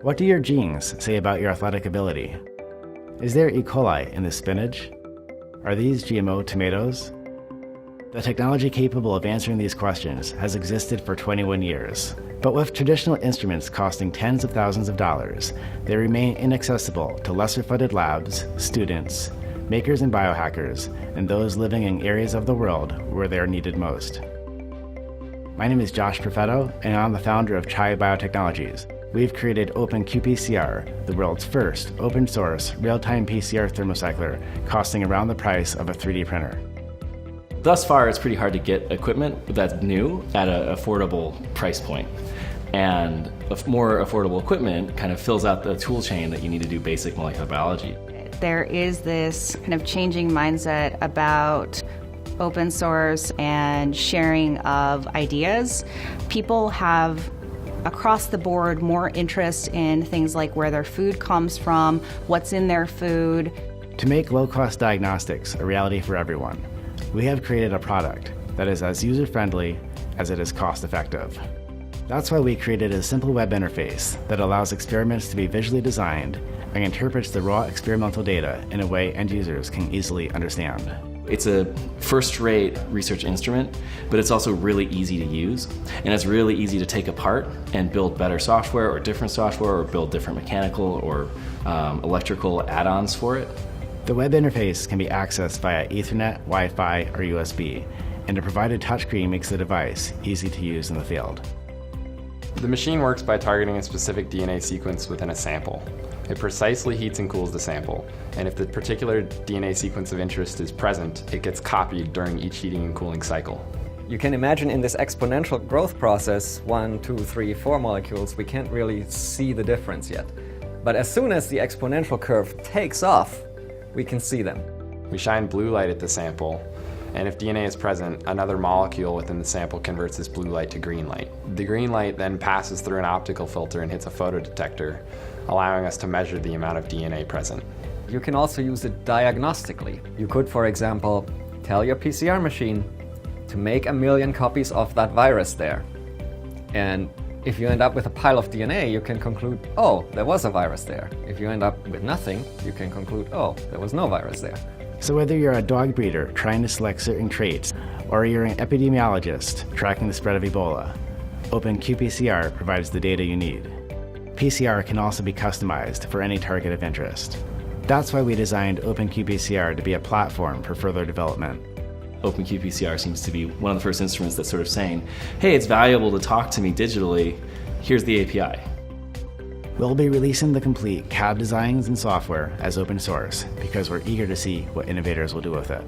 What do your genes say about your athletic ability? Is there E. coli in the spinach? Are these GMO tomatoes? The technology capable of answering these questions has existed for 21 years. But with traditional instruments costing tens of thousands of dollars, they remain inaccessible to lesser-funded labs, students, makers and biohackers, and those living in areas of the world where they are needed most. My name is Josh Perfetto, and I'm the founder of Chai Biotechnologies. We've created Open qPCR, the world's first open-source, real-time PCR thermocycler, costing around the price of a 3D printer. Thus far, it's pretty hard to get equipment that's new at an affordable price point. And more affordable equipment kind of fills out the tool chain that you need to do basic molecular biology. There is this kind of changing mindset about open source and sharing of ideas. People have across the board more interest in things like where their food comes from, what's in their food. To make low-cost diagnostics a reality for everyone, we have created a product that is as user-friendly as it is cost-effective. That's why we created a simple web interface that allows experiments to be visually designed and interprets the raw experimental data in a way end users can easily understand. It's a first-rate research instrument, but it's also really easy to use, and it's really easy to take apart and build better software or different software or build different mechanical or electrical add-ons for it. The web interface can be accessed via Ethernet, Wi-Fi, or USB, and a provided touchscreen makes the device easy to use in the field. The machine works by targeting a specific DNA sequence within a sample. It precisely heats and cools the sample, and if the particular DNA sequence of interest is present, it gets copied during each heating and cooling cycle. You can imagine in this exponential growth process, 1, 2, 3, 4 molecules, we can't really see the difference yet. But as soon as the exponential curve takes off, we can see them. We shine blue light at the sample, and if DNA is present, another molecule within the sample converts this blue light to green light. The green light then passes through an optical filter and hits a photodetector, allowing us to measure the amount of DNA present. You can also use it diagnostically. You could, for example, tell your PCR machine to make 1 million copies of that virus there. And if you end up with a pile of DNA, you can conclude, oh, there was a virus there. If you end up with nothing, you can conclude, oh, there was no virus there. So whether you're a dog breeder trying to select certain traits, or you're an epidemiologist tracking the spread of Ebola, Open qPCR provides the data you need. PCR can also be customized for any target of interest. That's why we designed Open qPCR to be a platform for further development. Open qPCR seems to be one of the first instruments that's sort of saying, hey, it's valuable to talk to me digitally, here's the API. We'll be releasing the complete CAD designs and software as open source because we're eager to see what innovators will do with it.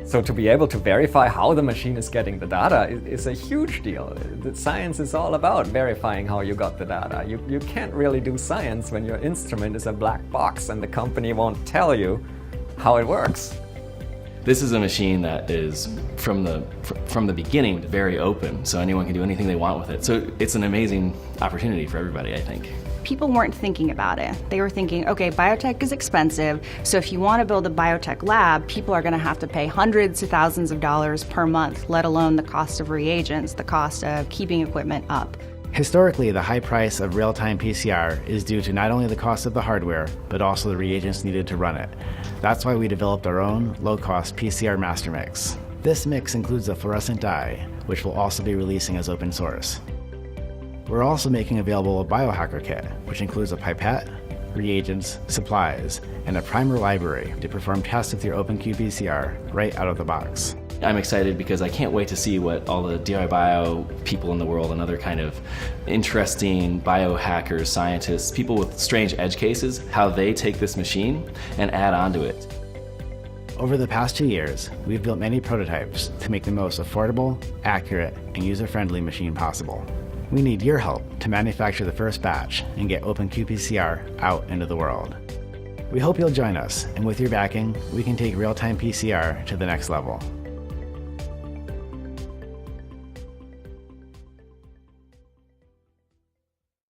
So to be able to verify how the machine is getting the data is a huge deal. The science is all about verifying how you got the data. You can't really do science when your instrument is a black box and the company won't tell you how it works. This is a machine that is, from the beginning, very open, so anyone can do anything they want with it. So it's an amazing opportunity for everybody, I think. People weren't thinking about it. They were thinking, okay, biotech is expensive, so if you want to build a biotech lab, people are going to have to pay hundreds of thousands of dollars per month, let alone the cost of reagents, the cost of keeping equipment up. Historically, the high price of real-time PCR is due to not only the cost of the hardware, but also the reagents needed to run it. That's why we developed our own low-cost PCR master mix. This mix includes a fluorescent dye, which we'll also be releasing as open source. We're also making available a biohacker kit, which includes a pipette, reagents, supplies, and a primer library to perform tests with your Open qPCR right out of the box. I'm excited because I can't wait to see what all the DIY bio people in the world and other kind of interesting biohackers, scientists, people with strange edge cases, how they take this machine and add on to it. Over the past 2 years, we've built many prototypes to make the most affordable, accurate, and user-friendly machine possible. We need your help to manufacture the first batch and get Open qPCR out into the world. We hope you'll join us, and with your backing, we can take real-time PCR to the next level.